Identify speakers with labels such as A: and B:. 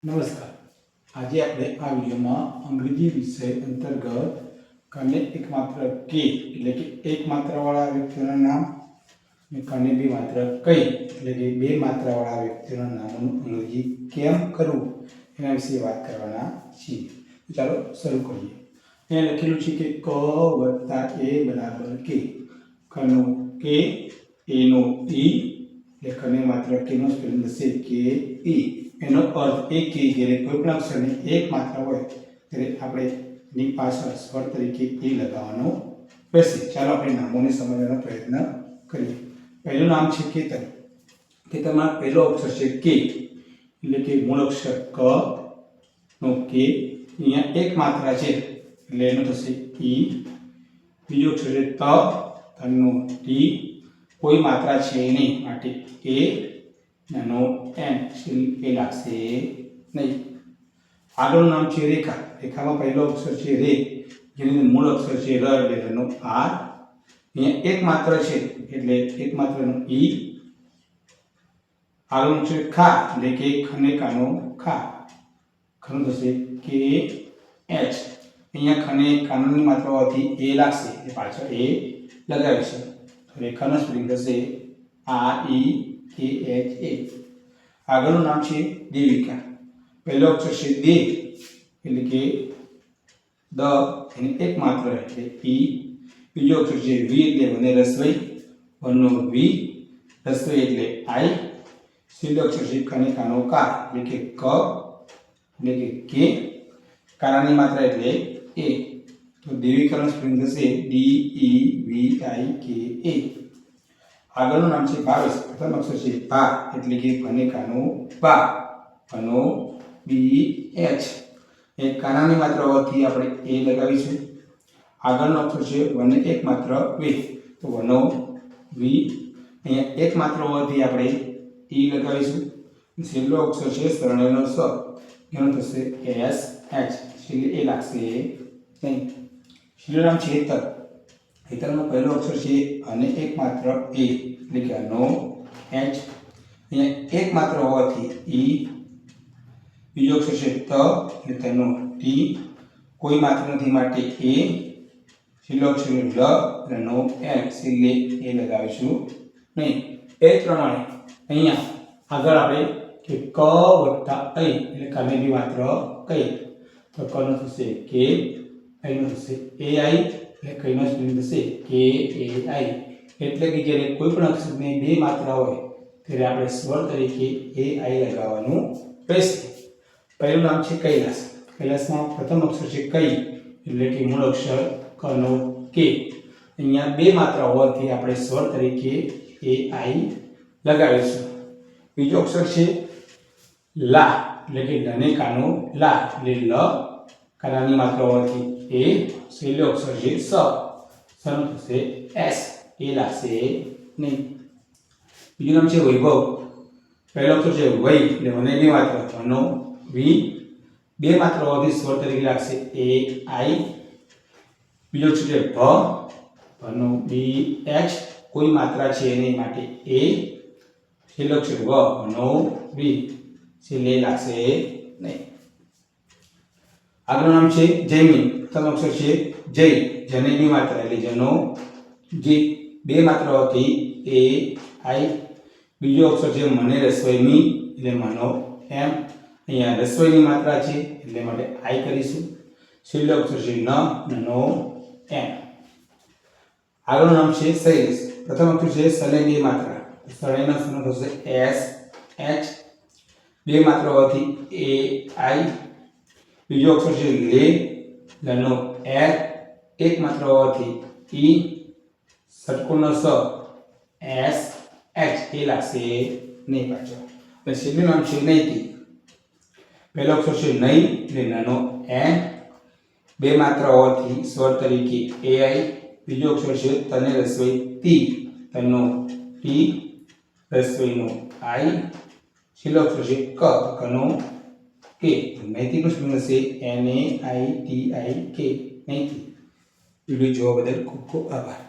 A: નમસ્કાર. આજે આપણે આ વિડીયોમાં અંગ્રેજી વિષય અંતર્ગત કને એકમાત્ર કે એટલે કે એક માત્રાવાળા વ્યક્તિઓના નામ અને કને બે માત્ર કઈ એટલે કે બે માત્રાવાળા વ્યક્તિઓના નામોનું અંગ્રેજી કેમ કરવું એના વિશે વાત કરવાના છીએ. તો ચાલો શરૂ કરીએ. અહીંયા લખેલું છે કે ક + એ બરાબર કે. કનો કે, એનો ઈ એટલે કને માત્ર કેનો સ્પેલિંગ થશે કે ઈ. એનો અર્થ એ કે જ્યારે કોઈ પણ અક્ષરની એક માત્રા હોય ત્યારે આપણે એની પાછળ સ્વર તરીકે એ લગાવવાનો રહેશે. ચાલો આપણે નામોને સમજવાનો પ્રયત્ન કરીએ. પહેલું નામ છે કેતન. કેતનમાં પહેલો અક્ષર છે કે એટલે કે મૂળ અક્ષર ક નો કે. અહીંયા એક માત્રા છે એટલે એનું થશે ઈ. બીજો અક્ષર છે ત, તનો ટી, કોઈ માત્રા છે નહીં માટે એ, નાનો એન એ લાગશે નહીં. આગળનું નામ છે રેખા. રેખામાં પહેલો અક્ષર છે રે, જેની મૂળ અક્ષર છે ર એટલે રનો આર. અહીંયા એક માત્ર છે એટલે એક માત્રનો ઈ. આગળનું છે ખા એટલે કે ખને કાનો ખા. ખનું થશે કે એચ. અહીંયા ખને કાનોની માત્રા હોવાથી એ લાગશે એટલે પાછળ એ લગાવીશું. તો રેખાનો સ્પેલિંગ થશે આ ઈ કે એચ એ. આગળનું નામ છે દેવિકા. પહેલો અક્ષર છે દે એટલે કે દ, એને એક માત્ર એટલે ઈ. બીજો અક્ષર છે વી એટલે વને રસવઈ, વનનો વી, રસવઈ એટલે આઈ. છેલ્લો અક્ષર છે કને કાનો કા એટલે કે ક એટલે કે કાનાની માત્રા એટલે એ. તો દેવિકાનો સ્પેલિંગ થશે ડી ઈ વી આઈ કે એ. આગળનું નામ છે ભાવેશ. પ્રથમ અક્ષર છે ભા એટલે કે ભને કાનો ભા, ભનો બી એચ. એ કાનાની માત્રા હોવાથી આપણે એ લગાવીશું. આગળનો અક્ષર છે વને એક માત્ર વે, તો વનો વી. અહીંયા એક માત્ર હોવાથી આપણે ઈ લગાવીશું. છેલ્લો અક્ષર છે શરણેયનો સ, એનો થશે એસ એચ, છેલ્લે એ લાગશે નહીં. છેલ્લું નામ છે હેતલ. હેતલનો પહેલો અક્ષર છે અને એક માત્ર એ એટલે કે નો એચ. અહીંયા એક માત્ર હોવાથી ઈ. બીજો અક્ષર છે ત એટલે તેનો ટી, કોઈ માત્ર નથી માટે એ. છેલ્લો અક્ષર લ એટલે નો એન, છેલ્લે એ લગાવીશું નહીં. એ જ પ્રમાણે અહીંયા આગળ આપણે કે ક + અઈ એટલે કને બી માત્ર કઈ. તો કનો થશે કે, અઈનો થશે એ આઈ એટલે કઈનો સ્પેલિંગ થશે કે એ આઈ. એટલે કે જ્યારે કોઈ પણ અક્ષરની બે માત્રા હોય ત્યારે આપણે સ્વર તરીકે એ આઈ લગાવવાનું રહેશે. પહેલું નામ છે કૈલાસ. કૈલાસમાં પ્રથમ અક્ષર છે કઈ એટલે કે મૂળ અક્ષર કનો કે. અહીંયા બે માત્રા હોવાથી આપણે સ્વર તરીકે એ આઈ લગાવીશું. બીજો અક્ષર છે લા એટલે કે લને કાનો લા એટલે લ, કાનાની માત્રા હોવાથી એ. છેલ્લો અક્ષર છે સ, સનો થશે એસ, એ લાગશે નહીં. બીજું નામ છે વૈભવ. પહેલો અક્ષર છે વૈ એટલે વનેની માત્રા, વનો વી, બે માત્ર હોવાથી સ્વર તરીકે લાગશે એ આઈ. બીજો અક્ષર છે ભ, ભનો બી એચ, કોઈ માત્રા છે નહીં માટે એ. છેલ્લો અક્ષર વ, વનો વી, છેલ્લે લાગશે નહીં. આગળનું નામ છે જયમીન. પ્રથમ અક્ષર છે જય, જનેની માત્રા એટલે જનો જી, બે માત્ર હોવાથી એ આઈ. બીજો અક્ષર છે મને રસોઈની એટલે મનો એમ. અહીંયા રસોઈની માત્રા છે એટલે માટે આઈ કરીશું. છેલ્લો અક્ષર છે ન, નો એમ. આગળનું નામ છે શૈલેષ. પ્રથમ અક્ષર છે સલેની માત્રા, સળેના સનો થશે એસ એચ, બે માત્ર હોવાથી એ આઈ. બીજો અક્ષર છે લે, લનો એર, એક માત્ર હોવાથી ઈ. ષટકોણનો સ, એસ એચ, એ લાગશે નહીં પાછળ. અને છેલ્લું નામ છે નૈતિ. પહેલો અક્ષર છે નઈ એટલે નાનો એન, બે માત્ર હોવાથી સ્વર તરીકે એ આઈ. બીજો અક્ષર છે તને રસોઈ તી, તનો ટી, રસોઈનો આઈ. છેલ્લો અક્ષર છે ક, કનો કે. નૈતિકનું સ્પેલિંગ હશે NAITIK, નૈતિક. વિડીયો જોવા બદલ ખૂબ ખૂબ આભાર.